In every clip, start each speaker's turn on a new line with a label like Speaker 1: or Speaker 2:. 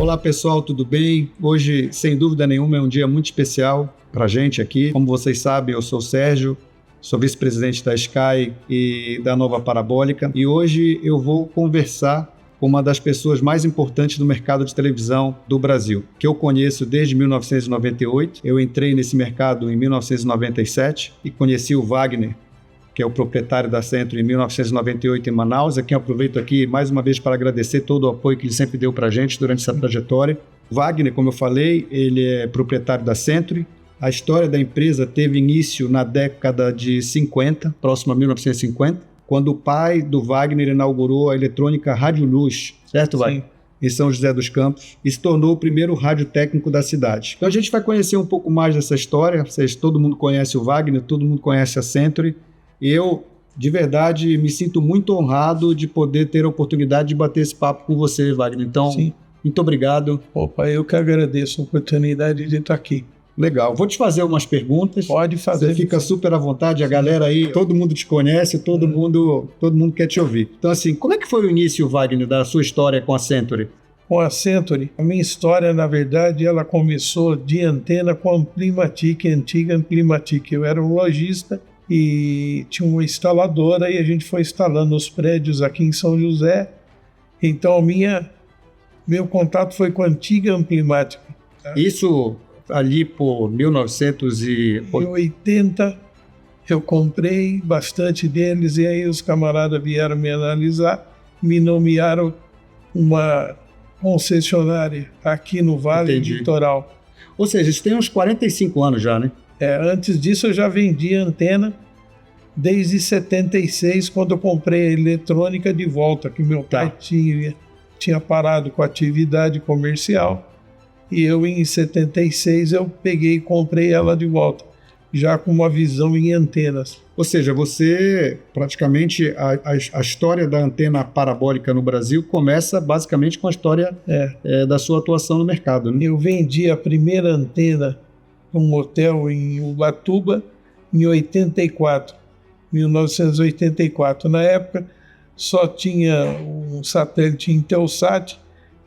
Speaker 1: Olá pessoal, tudo bem? Hoje, sem dúvida nenhuma, é um dia muito especial para a gente aqui. Como vocês sabem, eu sou o Sérgio, sou vice-presidente da Sky e da Nova Parabólica, e hoje eu vou conversar com uma das pessoas mais importantes do mercado de televisão do Brasil, que eu conheço desde 1998. Eu entrei nesse mercado em 1997 e conheci o Wagner, que é o proprietário da Century, em 1998 em Manaus, a quem eu aproveito aqui mais uma vez para agradecer todo o apoio que ele sempre deu para a gente durante essa trajetória. Wagner, como eu falei, ele é proprietário da Century. A história da empresa teve início na década de 50, próximo a 1950, quando o pai do Wagner inaugurou a eletrônica Rádio Luz, certo, Wagner? Sim. Em São José dos Campos, e se tornou o primeiro rádio técnico da cidade. Então a gente vai conhecer um pouco mais dessa história. Todo mundo conhece o Wagner, todo mundo conhece a Century. E eu, de verdade, me sinto muito honrado de poder ter a oportunidade de bater esse papo com você, Wagner. Então, sim, muito obrigado.
Speaker 2: Opa, eu que agradeço a oportunidade de estar aqui.
Speaker 1: Legal. Vou te fazer algumas perguntas.
Speaker 2: Pode fazer.
Speaker 1: Você fica super à vontade. A galera aí, todo mundo te conhece, todo mundo quer te ouvir. Então, assim, como é que foi o início, Wagner, da sua história com a Century?
Speaker 2: Com a Century, a minha história, na verdade, ela começou de antena com a Amplimatic, a antiga Amplimatic. Eu era um lojista e tinha uma instaladora e a gente foi instalando os prédios aqui em São José. Então, meu contato foi com a antiga Amplimatic.
Speaker 1: Tá? Isso ali por 1980,
Speaker 2: eu comprei bastante deles e aí os camaradas vieram me analisar, me nomearam uma concessionária aqui no Vale Litoral.
Speaker 1: Ou seja, isso tem uns 45 anos já, né?
Speaker 2: Antes disso eu já vendia antena desde 76, quando eu comprei a eletrônica de volta, que meu pai tinha parado com a atividade comercial, e eu em 76 eu peguei e comprei ela de volta, já com uma visão em antenas.
Speaker 1: Ou seja, você praticamente, a história da antena parabólica no Brasil começa basicamente com a história da sua atuação no mercado, né?
Speaker 2: Eu vendi a primeira antena um hotel em Ubatuba em 1984. Na época só tinha um satélite Intelsat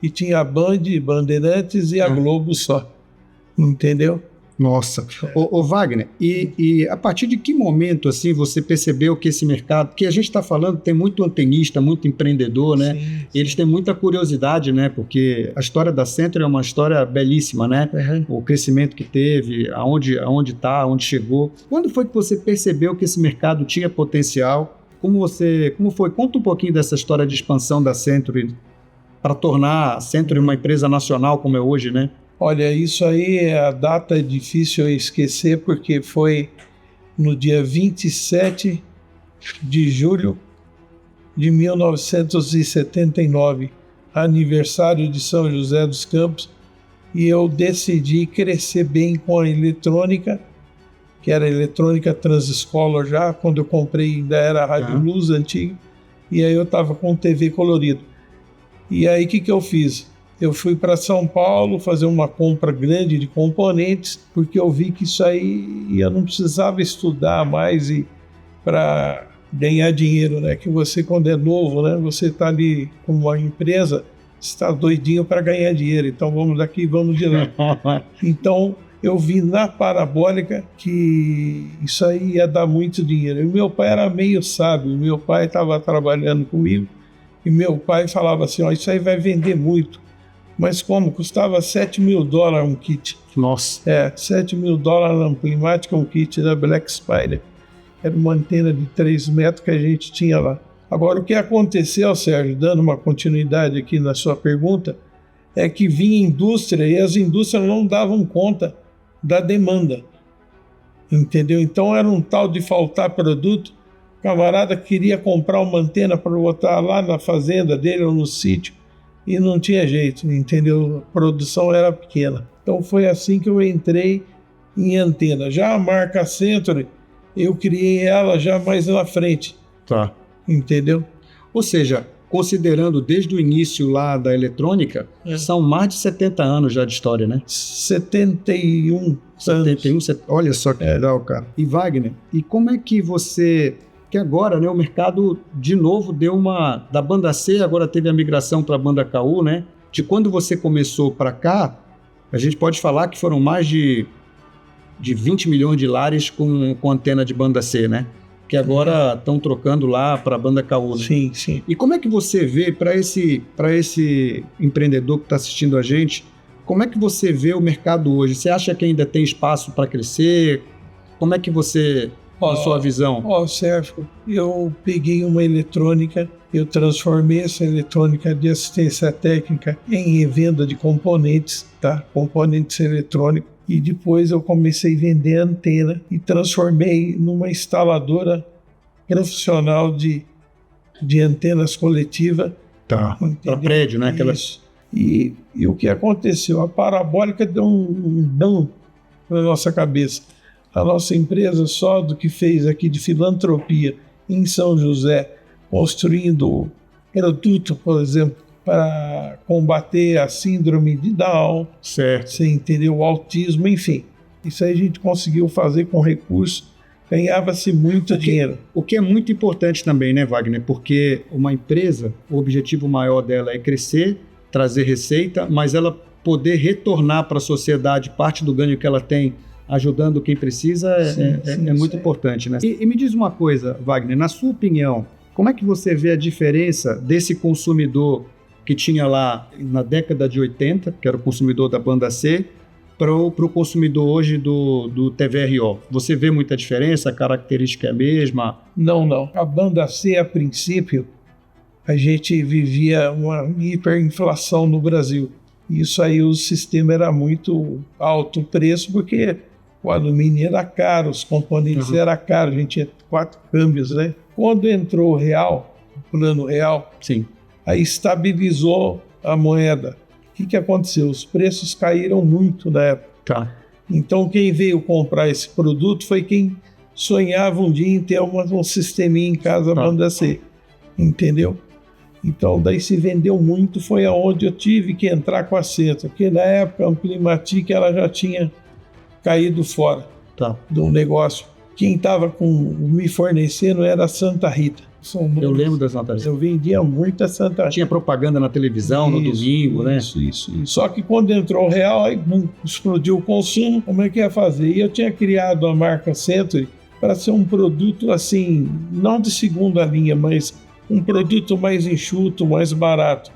Speaker 2: e tinha a Band, Bandeirantes e a Globo só, entendeu?
Speaker 1: Nossa. Ô Wagner, e a partir de que momento assim você percebeu que esse mercado, que a gente está falando, tem muito antenista, muito empreendedor, né? Sim. Eles têm muita curiosidade, né? Porque a história da Century é uma história belíssima, né? Uhum. O crescimento que teve, aonde está, onde chegou. Quando foi que você percebeu que esse mercado tinha potencial? Como foi? Conta um pouquinho dessa história de expansão da Century para tornar a Century uma empresa nacional como é hoje, né?
Speaker 2: Olha, isso aí, a data é difícil eu esquecer, porque foi no dia 27 de julho de 1979, aniversário de São José dos Campos, e eu decidi crescer bem com a eletrônica, que era a eletrônica Transescola já, quando eu comprei ainda era a Rádio Luz antiga, e aí eu estava com TV colorido. E aí o que eu fiz? Eu fui para São Paulo fazer uma compra grande de componentes, porque eu vi que isso aí eu não precisava estudar mais para ganhar dinheiro, né? Que você, quando é novo, né? Você está ali com uma empresa, está doidinho para ganhar dinheiro. Então vamos daqui, vamos de lá. Então eu vi na parabólica que isso aí ia dar muito dinheiro. E meu pai era meio sábio. Meu pai estava trabalhando comigo e meu pai falava assim: isso aí vai vender muito. Mas como? Custava $7.000 um kit.
Speaker 1: Nossa.
Speaker 2: $7.000 na Amplimatic, um kit da Black Spider. Era uma antena de 3 metros que a gente tinha lá. Agora, o que aconteceu, Sérgio, dando uma continuidade aqui na sua pergunta, é que vinha indústria e as indústrias não davam conta da demanda. Entendeu? Então era um tal de faltar produto. O camarada queria comprar uma antena para botar lá na fazenda dele ou no sítio. E não tinha jeito, entendeu? A produção era pequena. Então foi assim que eu entrei em antena. Já a marca Century, eu criei ela já mais na frente.
Speaker 1: Tá.
Speaker 2: Entendeu?
Speaker 1: Ou seja, considerando desde o início lá da eletrônica, são mais de 70 anos já de história, né?
Speaker 2: 71 anos.
Speaker 1: Olha só que legal, cara. E Wagner, e como é que você... Que agora, né, o mercado de novo deu da banda C, agora teve a migração para a banda KU, né? de quando você começou para cá, a gente pode falar que foram mais de 20 milhões de lares com antena de banda C, né? Que agora estão trocando lá para a banda KU.
Speaker 2: Sim, sim.
Speaker 1: E como é que você vê, para esse empreendedor que está assistindo a gente, como é que você vê o mercado hoje? Você acha que ainda tem espaço para crescer? Como é que você, a sua visão?
Speaker 2: Sérgio, eu peguei uma eletrônica, eu transformei essa eletrônica de assistência técnica em venda de componentes, tá? Componentes eletrônicos. E depois eu comecei a vender antena e transformei numa instaladora profissional de antenas coletivas.
Speaker 1: Tá, para prédio, né?
Speaker 2: Isso. E o que aconteceu? A parabólica deu um dão na nossa cabeça. A nossa empresa, só do que fez aqui de filantropia em São José, construindo produto, por exemplo, para combater a síndrome de Down,
Speaker 1: certo.
Speaker 2: Você entendeu? O autismo, enfim. Isso aí a gente conseguiu fazer com recursos, ganhava-se muito dinheiro.
Speaker 1: O que é muito importante também, né, Wagner? Porque uma empresa, o objetivo maior dela é crescer, trazer receita, mas ela poder retornar para a sociedade parte do ganho que ela tem, ajudando quem precisa, é muito importante, né? E me diz uma coisa, Wagner, na sua opinião, como é que você vê a diferença desse consumidor que tinha lá na década de 80, que era o consumidor da banda C, para o consumidor hoje do TVRO? Você vê muita diferença? A característica é a mesma?
Speaker 2: Não. A banda C, a princípio, a gente vivia uma hiperinflação no Brasil. Isso aí o sistema era muito alto o preço, porque o alumínio era caro, os componentes eram caros, a gente tinha 4 câmbios, né? Quando entrou o real, o plano real,
Speaker 1: sim,
Speaker 2: aí estabilizou a moeda. O que aconteceu? Os preços caíram muito na época.
Speaker 1: Tá.
Speaker 2: Então quem veio comprar esse produto foi quem sonhava um dia em ter um sisteminha em casa banda C. Entendeu? Então daí se vendeu muito, foi aonde eu tive que entrar com a Centro, porque na época a Amplimatic ela já tinha caído fora do negócio. Quem estava me fornecendo era a Santa Rita.
Speaker 1: Eu lembro da Santa Rita.
Speaker 2: Eu vendia muito a Santa Rita.
Speaker 1: Tinha propaganda na televisão, no domingo, né?
Speaker 2: Isso. Só que quando entrou o real, aí explodiu o consumo. Como é que ia fazer? E eu tinha criado a marca Century para ser um produto assim, não de segunda linha, mas um produto mais enxuto, mais barato.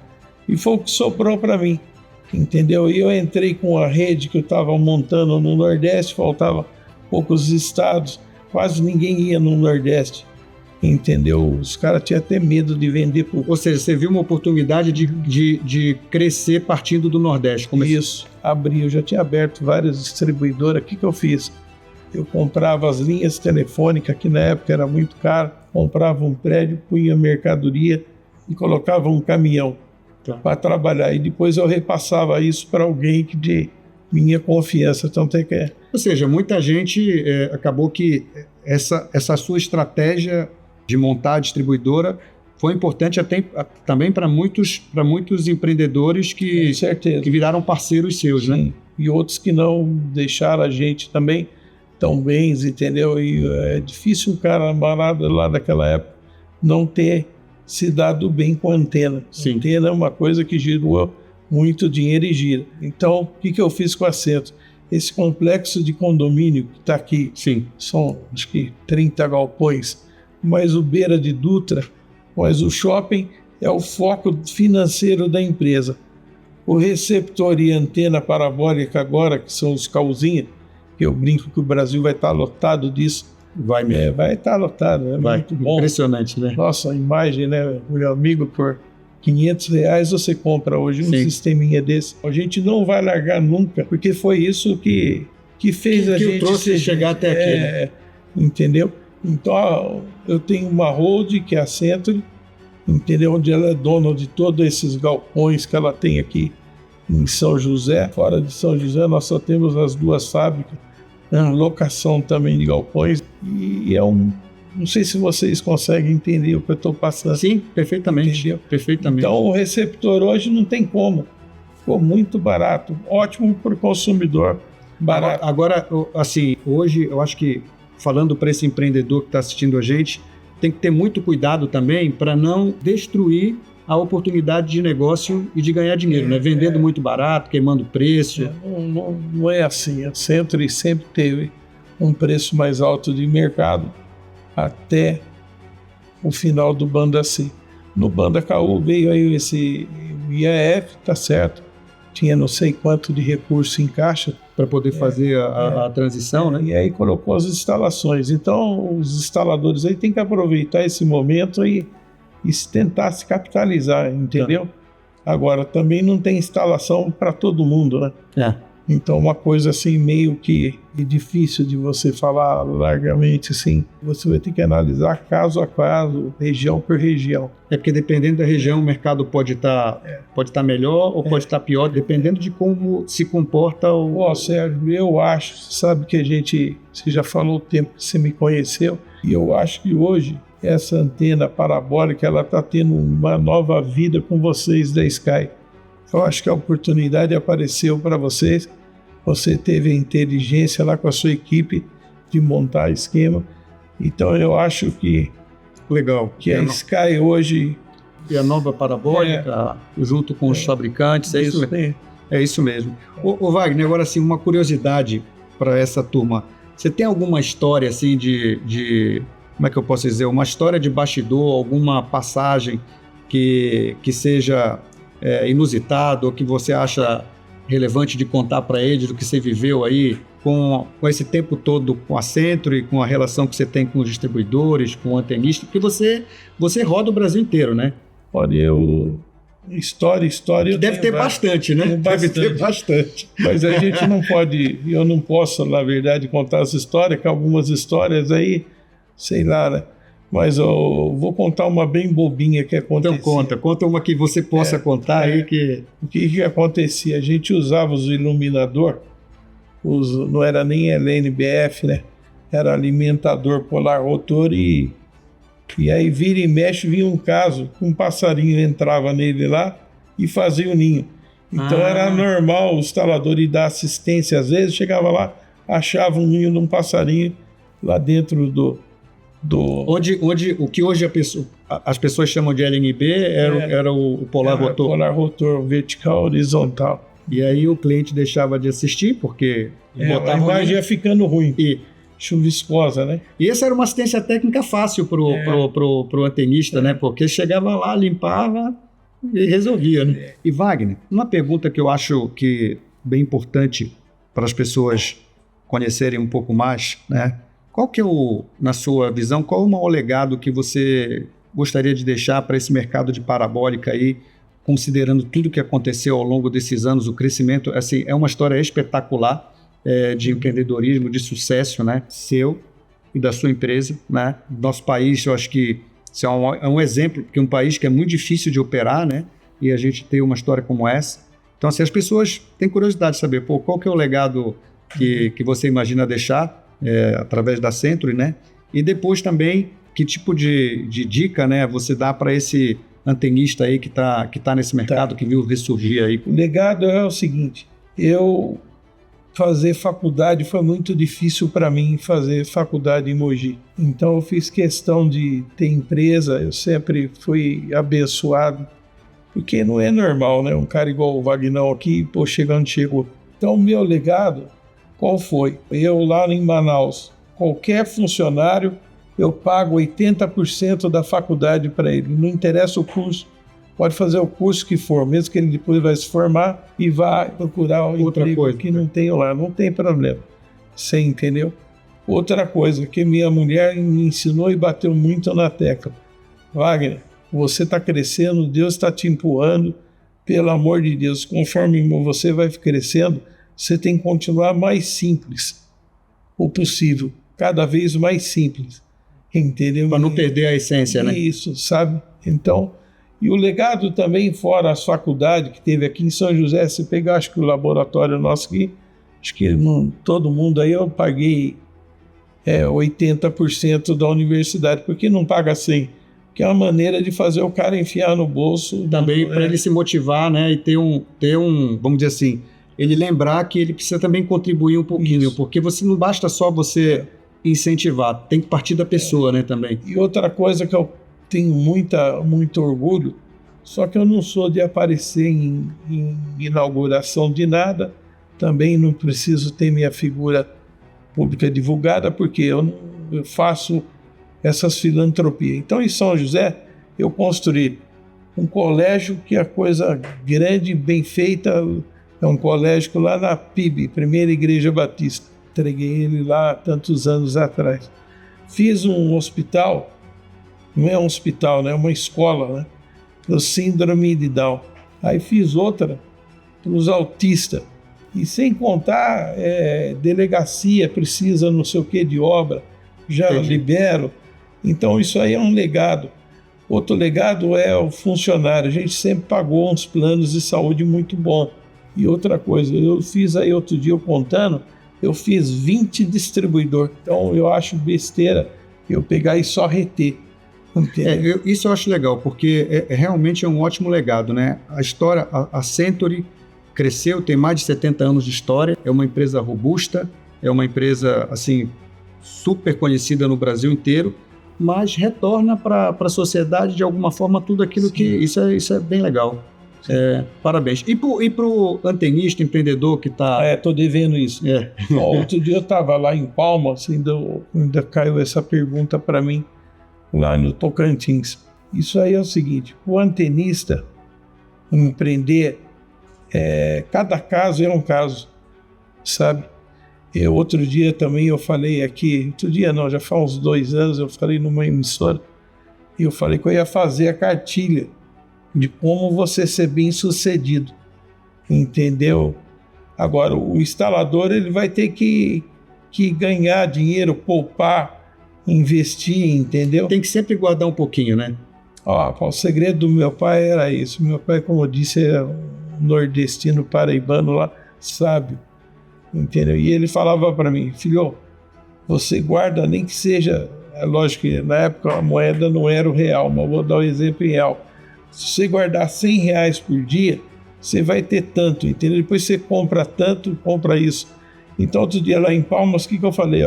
Speaker 2: E foi o que sobrou para mim, entendeu? E eu entrei com a rede que eu estava montando no Nordeste, faltava poucos estados, quase ninguém ia no Nordeste, entendeu? Os caras tinham até medo de vender.
Speaker 1: Ou seja, você viu uma oportunidade de crescer partindo do Nordeste.
Speaker 2: Isso, abri, eu já tinha aberto várias distribuidoras. O que eu fiz? Eu comprava as linhas telefônicas, que na época era muito caro, comprava um prédio, punha mercadoria e colocava um caminhão para trabalhar. E depois eu repassava isso para alguém que de minha confiança. Tanto é que
Speaker 1: Ou seja, muita gente acabou que essa sua estratégia de montar a distribuidora foi importante também para muitos empreendedores que viraram parceiros seus,
Speaker 2: sim,
Speaker 1: né?
Speaker 2: E outros que não deixaram a gente também tão bem, entendeu? E é difícil um cara amarado lá daquela época não ter se dado bem com a antena.
Speaker 1: Sim.
Speaker 2: A antena é uma coisa que girou muito dinheiro e gira. Então, o que eu fiz com a Centro? Esse complexo de condomínio que está aqui,
Speaker 1: sim,
Speaker 2: são acho que 30 galpões, mais o Beira de Dutra, mas o shopping é o foco financeiro da empresa. O receptor e antena parabólica agora, que são os cauzinhos, que eu brinco que o Brasil vai estar lotado disso.
Speaker 1: Vai mesmo.
Speaker 2: Vai estar lotado, muito bom.
Speaker 1: Impressionante, né?
Speaker 2: Nossa, a imagem, né, meu amigo, por R$500 você compra hoje um sisteminha desse. A gente não vai largar nunca, porque foi isso que fez a gente
Speaker 1: trouxe chegar até aqui. Né?
Speaker 2: Entendeu? Então, eu tenho uma hold, que é a Century, entendeu? Onde ela é dona de todos esses galpões que ela tem aqui em São José. Fora de São José, nós só temos as 2 fábricas, locação também de galpões. E não sei se vocês conseguem entender o que eu estou passando.
Speaker 1: Sim, perfeitamente.
Speaker 2: Entendeu?
Speaker 1: Perfeitamente.
Speaker 2: Então, o receptor hoje não tem como. Ficou muito barato. Ótimo para o consumidor. Barato.
Speaker 1: Agora, assim, hoje eu acho que, falando para esse empreendedor que está assistindo a gente, tem que ter muito cuidado também para não destruir a oportunidade de negócio e de ganhar dinheiro, né? Vendendo muito barato, queimando preço.
Speaker 2: Não é assim. A Century sempre teve um preço mais alto de mercado até o final do Banda C. No Banda KU veio aí esse IAF, tá certo? Tinha não sei quanto de recurso em caixa
Speaker 1: para poder fazer a transição, né?
Speaker 2: E aí colocou as instalações. Então, os instaladores aí têm que aproveitar esse momento e tentar se capitalizar, entendeu? Agora, também não tem instalação para todo mundo, né? Então, uma coisa assim, meio que difícil de você falar largamente, assim, você vai ter que analisar caso a caso, região por região.
Speaker 1: É porque dependendo da região, o mercado pode estar melhor ou pode estar pior, dependendo de como se comporta o...
Speaker 2: Ó, Sérgio, eu acho, sabe que você já falou o tempo que você me conheceu, e eu acho que hoje essa antena parabólica, ela está tendo uma nova vida com vocês da Sky. Eu acho que a oportunidade apareceu para vocês. Você teve a inteligência lá com a sua equipe de montar esquema. Então eu acho que
Speaker 1: legal
Speaker 2: que a Sky hoje...
Speaker 1: E a nova parabólica, junto com os fabricantes, é isso mesmo. É isso mesmo. Ô Wagner, agora assim, uma curiosidade para essa turma. Você tem alguma história assim de como é que eu posso dizer? Uma história de bastidor, alguma passagem que seja inusitado ou que você acha relevante de contar para eles do que você viveu aí com esse tempo todo com a Century, com a relação que você tem com os distribuidores, com o antenista, porque você roda o Brasil inteiro, né?
Speaker 2: Olha, história...
Speaker 1: Deve ter bastante, né? Deve ter bastante.
Speaker 2: Mas a gente não pode, eu não posso, na verdade, contar as histórias, que algumas histórias aí, sei lá, né? Mas eu vou contar uma bem bobinha que acontecia.
Speaker 1: Então conta uma que você possa contar aí que...
Speaker 2: O que acontecia? A gente usava os iluminador, não era nem LNBF, né? Era alimentador polar rotor e aí vira e mexe, vinha um caso, um passarinho entrava nele lá e fazia o ninho. Então era normal o instalador ir dar assistência, às vezes chegava lá, achava um ninho de um passarinho lá dentro do...
Speaker 1: Onde o que hoje as pessoas chamam de LNB era o polar rotor.
Speaker 2: Polar rotor, vertical, horizontal.
Speaker 1: E aí o cliente deixava de assistir, porque
Speaker 2: a imagem ia ficando ruim. Chuviscosa, né?
Speaker 1: E essa era uma assistência técnica fácil pro antenista, né? Porque chegava lá, limpava e resolvia, né? E Wagner, uma pergunta que eu acho que bem importante para as pessoas conhecerem um pouco mais, né? Qual que é na sua visão, qual é o maior legado que você gostaria de deixar para esse mercado de parabólica aí, considerando tudo que aconteceu ao longo desses anos, o crescimento, assim, é uma história espetacular de empreendedorismo, de sucesso, né, seu e da sua empresa, né? Nosso país, eu acho que isso é um exemplo, porque é um país que é muito difícil de operar, né, e a gente tem uma história como essa. Então, assim, as pessoas têm curiosidade de saber, qual que é o legado que você imagina deixar através da Century, né? E depois também, que tipo de dica, né, você dá para esse antenista aí que tá nesse mercado, que viu ressurgir aí?
Speaker 2: O legado é o seguinte, fazer faculdade foi muito difícil para mim, fazer faculdade em Mogi. Então eu fiz questão de ter empresa, eu sempre fui abençoado, porque não é normal, né? Um cara igual o Vagnão aqui, chegou. Então o meu legado, qual foi? Eu lá em Manaus, qualquer funcionário, eu pago 80% da faculdade para ele. Não interessa o curso, pode fazer o curso que for, mesmo que ele depois vai se formar e vai procurar outra emprego que não tem lá, não tem problema. Você entendeu? Outra coisa que minha mulher me ensinou e bateu muito na tecla. Wagner, você está crescendo, Deus está te empurrando, pelo amor de Deus, conforme você vai crescendo, você tem que continuar mais simples, o possível, cada vez mais simples, entendeu?
Speaker 1: Para não perder a essência, né?
Speaker 2: Isso, sabe? Então, e o legado também, fora as faculdades que teve aqui em São José, se pegar, acho que o laboratório nosso aqui, acho que todo mundo aí eu paguei 80% da universidade, porque não paga 100%, que é uma maneira de fazer o cara enfiar no bolso.
Speaker 1: Também para ele se motivar, né? E ter um, vamos dizer assim, ele lembrar que ele precisa também contribuir um pouquinho, isso. Porque não basta só você incentivar, tem que partir da pessoa, né, também.
Speaker 2: E outra coisa que eu tenho muito orgulho, Só que eu não sou de aparecer em inauguração de nada, também não preciso ter minha figura pública divulgada, porque eu faço essas filantropias. Então, em São José, eu construí um colégio que é coisa grande, bem feita, é um colégio lá na PIB, Primeira Igreja Batista. Entreguei ele lá há tantos anos atrás. Fiz um hospital, não é um hospital, né? É uma escola, né? Para o síndrome de Down. Aí fiz outra para os autistas. E sem contar, delegacia precisa não sei o que de obra, já libero. Então isso aí é um legado. Outro legado é o funcionário. A gente sempre pagou uns planos de saúde muito bons. E outra coisa, eu fiz aí outro dia, eu contando, eu fiz 20 distribuidor. Então eu acho besteira eu pegar e só reter.
Speaker 1: Isso eu acho legal, porque realmente é um ótimo legado, né? A história, a Century cresceu, tem mais de 70 anos de história, é uma empresa robusta, é uma empresa assim super conhecida no Brasil inteiro, mas retorna para a sociedade de alguma forma tudo aquilo. Sim. Que isso é bem legal. Parabéns. E para o antenista, empreendedor que está...
Speaker 2: Estou devendo isso. Outro dia eu estava lá em Palmas, ainda caiu essa pergunta para mim, lá no Tocantins. Isso aí é o seguinte, o antenista empreender, cada caso é um caso, sabe? Outro dia também eu falei aqui, outro dia não, já faz uns 2 anos, eu falei numa emissora, e eu falei que eu ia fazer a cartilha de como você ser bem sucedido, entendeu? Agora, o instalador ele vai ter que ganhar dinheiro, poupar, investir, entendeu?
Speaker 1: Tem que sempre guardar um pouquinho, né?
Speaker 2: O segredo do meu pai era isso. Meu pai, como eu disse, é um nordestino paraibano lá, sábio, entendeu? E ele falava para mim, filho, você guarda nem que seja, lógico que na época a moeda não era o real, mas vou dar um exemplo em real. Se você guardar R$100 por dia, você vai ter tanto, entendeu? Depois você compra tanto, compra isso. Então, outro dia lá em Palmas, o que eu falei?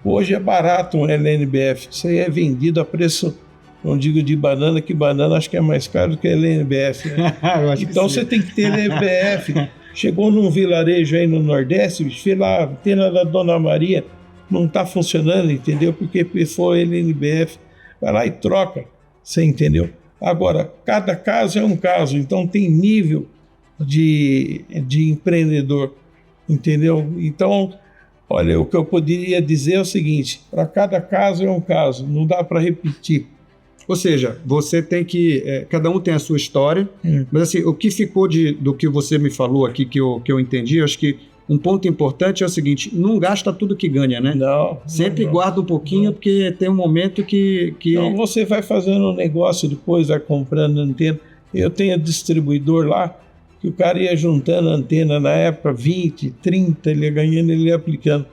Speaker 2: Hoje é barato um LNBF. Isso aí é vendido a preço, não digo de banana, que banana acho que é mais caro do que LNBF. Né? Então você tem que ter LNBF. Chegou num vilarejo aí no Nordeste, fez lá a antena da Dona Maria, não está funcionando, entendeu? Porque foi LNBF. Vai lá e troca, você entendeu? Agora, cada caso é um caso, então tem nível de empreendedor, entendeu? Então, olha, o que eu poderia dizer é o seguinte, para cada caso é um caso, não dá para repetir.
Speaker 1: Ou seja, você tem que... cada um tem a sua história, mas assim, o que ficou do que você me falou aqui, que eu entendi, eu acho que um ponto importante é o seguinte, não gasta tudo que ganha, né?
Speaker 2: Não.
Speaker 1: Sempre guarda um pouquinho, porque tem um momento que...
Speaker 2: Não, você vai fazendo um negócio depois, vai comprando antena. Eu tenho distribuidor lá, que o cara ia juntando antena na época, 20, 30, ele ia ganhando, ele ia aplicando,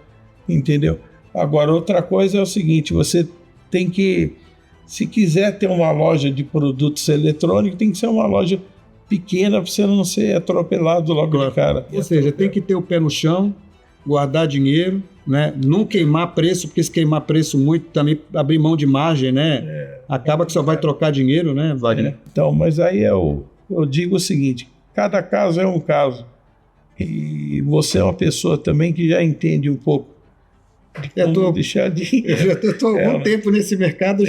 Speaker 2: entendeu? Agora, outra coisa é o seguinte, você tem que, se quiser ter uma loja de produtos eletrônicos, tem que ser uma loja pequena para você não ser atropelado logo de cara.
Speaker 1: Ou seja, tem que ter o pé no chão, guardar dinheiro, né? Não queimar preço, porque se queimar preço muito, também abrir mão de margem, né? Acaba que só vai trocar dinheiro, né, Wagner?
Speaker 2: Então, mas aí eu digo o seguinte, cada caso é um caso. E você é uma pessoa também que já entende um pouco.
Speaker 1: Eu estou há algum tempo nesse mercado,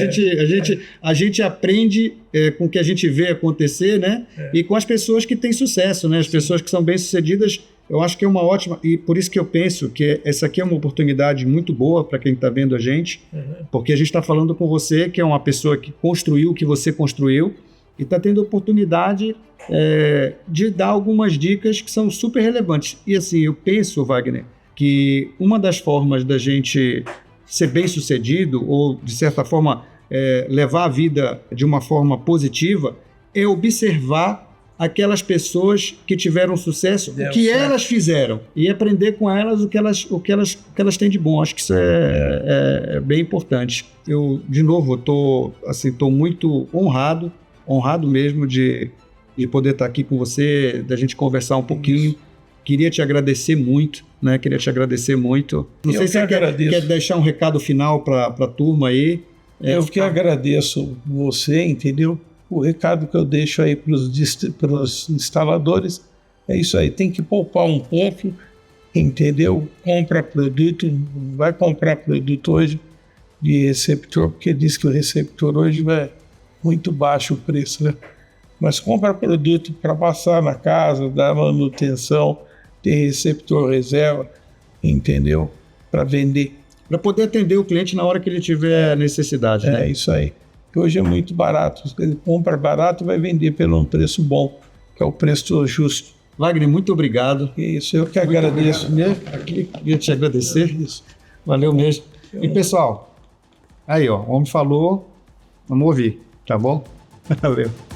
Speaker 1: a gente aprende com o que a gente vê acontecer, né? E com as pessoas que têm sucesso, né? As pessoas que são bem-sucedidas, eu acho que é uma ótima... E por isso que eu penso que essa aqui é uma oportunidade muito boa para quem está vendo a gente, porque a gente está falando com você, que é uma pessoa que construiu o que você construiu, e está tendo a oportunidade de dar algumas dicas que são super relevantes. E assim, eu penso, Wagner, que uma das formas da gente ser bem-sucedido ou, de certa forma, levar a vida de uma forma positiva é observar aquelas pessoas que tiveram sucesso, o que elas fizeram, e aprender com elas o que elas têm de bom. Acho que isso é bem importante. Eu, de novo, estou muito honrado mesmo de poder estar aqui com você, da gente conversar um pouquinho. Queria te agradecer muito, né? Não sei se você quer deixar um recado final para a turma aí.
Speaker 2: Eu que agradeço você, entendeu? o recado que eu deixo aí para os instaladores é isso aí, tem que poupar um pouco, entendeu? Compra produto, não vai comprar produto hoje de receptor, porque diz que o receptor hoje vai muito baixo o preço, né? Mas compra produto para passar na casa, dar manutenção, ter receptor reserva, entendeu? Para vender.
Speaker 1: Para poder atender o cliente na hora que ele tiver necessidade, né?
Speaker 2: É isso aí. Hoje é muito barato. Ele compra barato e vai vender pelo um preço bom, que é o preço justo.
Speaker 1: Wagner, muito obrigado.
Speaker 2: Isso, eu que agradeço.
Speaker 1: Aqui, queria te agradecer.
Speaker 2: Isso.
Speaker 1: Valeu mesmo. E pessoal, aí ó, o homem falou, vamos ouvir, tá bom? Valeu.